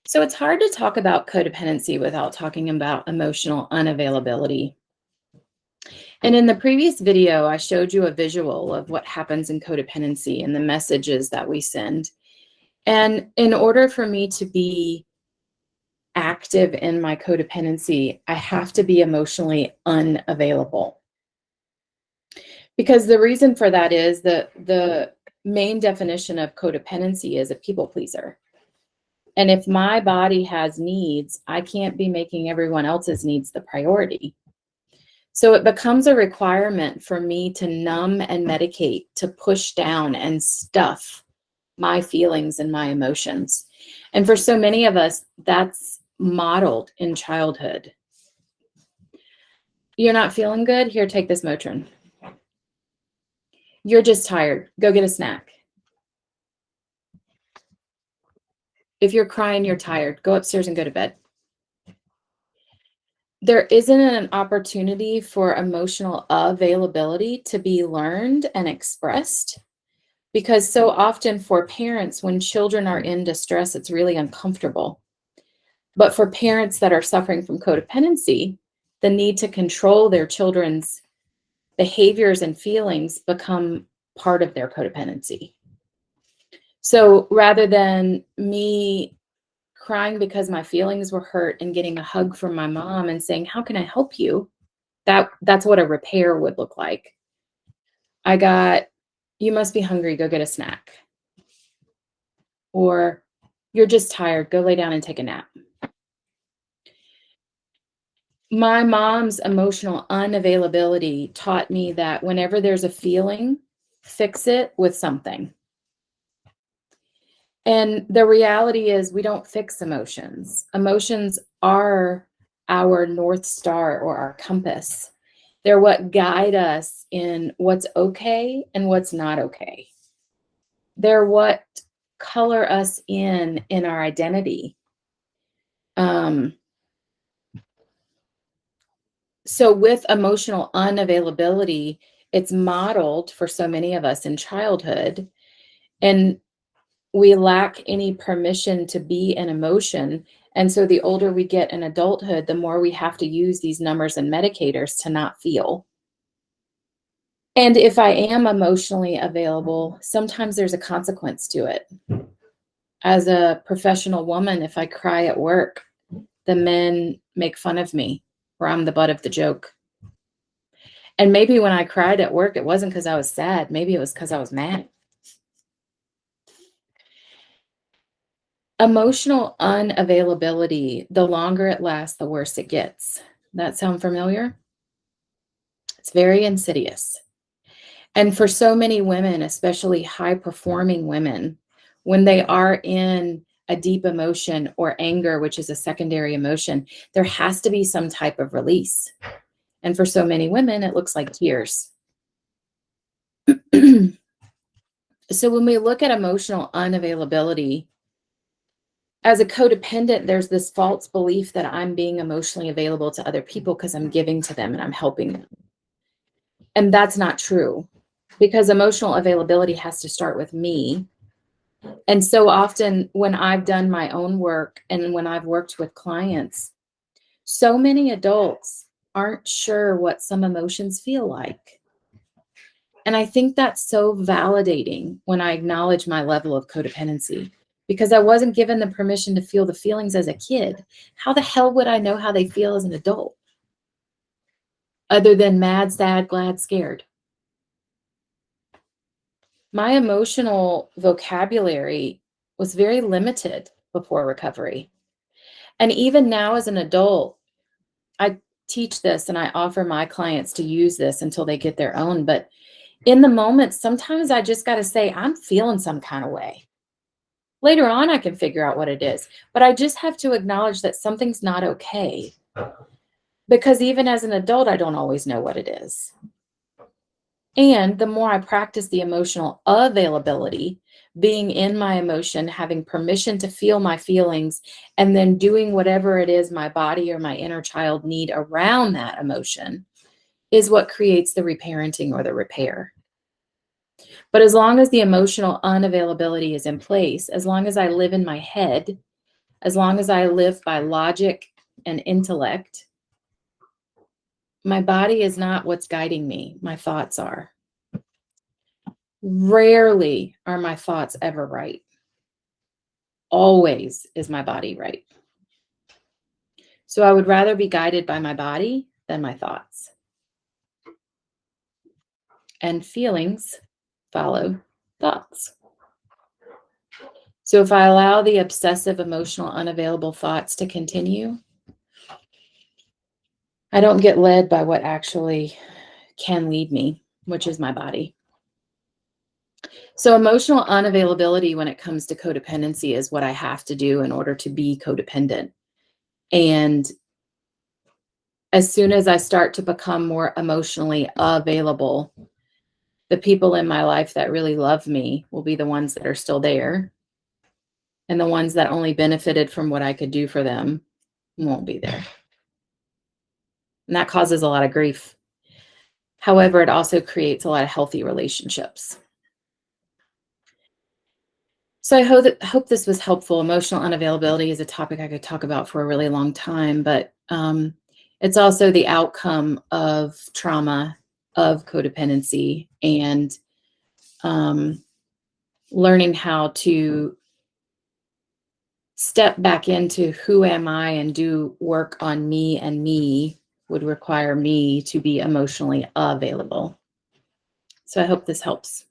So it's hard to talk about codependency without talking about emotional unavailability. And in the previous video, I showed you a visual of what happens in codependency and the messages that we send. And in order for me to be active in my codependency, I have to be emotionally unavailable. Because the reason for that is that the main definition of codependency is a people pleaser. And if my body has needs, I can't be making everyone else's needs the priority. So it becomes a requirement for me to numb and medicate, to push down and stuff my feelings and my emotions. And for so many of us, that's modeled in childhood. You're not feeling good? Here, take this Motrin. You're just tired. Go get a snack. If you're crying, you're tired. Go upstairs and go to bed. There isn't an opportunity for emotional availability to be learned and expressed, because so often for parents, when children are in distress, it's really uncomfortable. But for parents that are suffering from codependency, the need to control their children's behaviors and feelings become part of their codependency. So rather than me crying because my feelings were hurt and getting a hug from my mom and saying, "How can I help you?" That's what a repair would look like. I got, "You must be hungry, go get a snack." Or, "You're just tired, go lay down and take a nap." My mom's emotional unavailability taught me that whenever there's a feeling, fix it with something. And the reality is we don't fix emotions. Emotions are our North Star or our compass. They're what guide us in what's okay and what's not okay. They're what color us in our identity. So with emotional unavailability, it's modeled for so many of us in childhood, and we lack any permission to be an emotion. And so the older we get in adulthood, the more we have to use these numbers and medicators to not feel. And if I am emotionally available, sometimes there's a consequence to it. As a professional woman, if I cry at work, the men make fun of me, or I'm the butt of the joke. And maybe when I cried at work, it wasn't because I was sad. Maybe it was because I was mad. Emotional unavailability, the longer it lasts, the worse it gets. That sound familiar? It's very insidious. And for so many women, especially high-performing women, when they are in a deep emotion or anger, which is a secondary emotion, there has to be some type of release. And for so many women, it looks like tears. So when we look at emotional unavailability, as a codependent, there's this false belief that I'm being emotionally available to other people because I'm giving to them and I'm helping them. And that's not true, because emotional availability has to start with me. And so often when I've done my own work and when I've worked with clients, so many adults aren't sure what some emotions feel like. And I think that's so validating when I acknowledge my level of codependency, because I wasn't given the permission to feel the feelings as a kid. How the hell would I know how they feel as an adult? Other than mad, sad, glad, scared. My emotional vocabulary was very limited before recovery. And even now as an adult, I teach this and I offer my clients to use this until they get their own. But in the moment, sometimes I just got to say, I'm feeling some kind of way. Later on, I can figure out what it is, but I just have to acknowledge that something's not okay. Because even as an adult, I don't always know what it is. And the more I practice the emotional availability, being in my emotion, having permission to feel my feelings, and then doing whatever it is my body or my inner child need around that emotion, is what creates the reparenting or the repair. But as long as the emotional unavailability is in place, as long as I live in my head, As long as I live by logic and intellect, my body is not what's guiding me. My thoughts are. Rarely are my thoughts ever right. Always is my body right. So I would rather be guided by my body than my thoughts. And feelings follow thoughts. So if I allow the obsessive, emotional, unavailable thoughts to continue, I don't get led by what actually can lead me, which is my body. So emotional unavailability when it comes to codependency is what I have to do in order to be codependent. And as soon as I start to become more emotionally available, the people in my life that really love me will be the ones that are still there. And the ones that only benefited from what I could do for them won't be there. And that causes a lot of grief. However, it also creates a lot of healthy relationships. So I hope this was helpful. Emotional unavailability is a topic I could talk about for a really long time, but it's also the outcome of trauma, of codependency, and learning how to step back into who am I and do work on me, and me would require me to be emotionally available. So I hope this helps.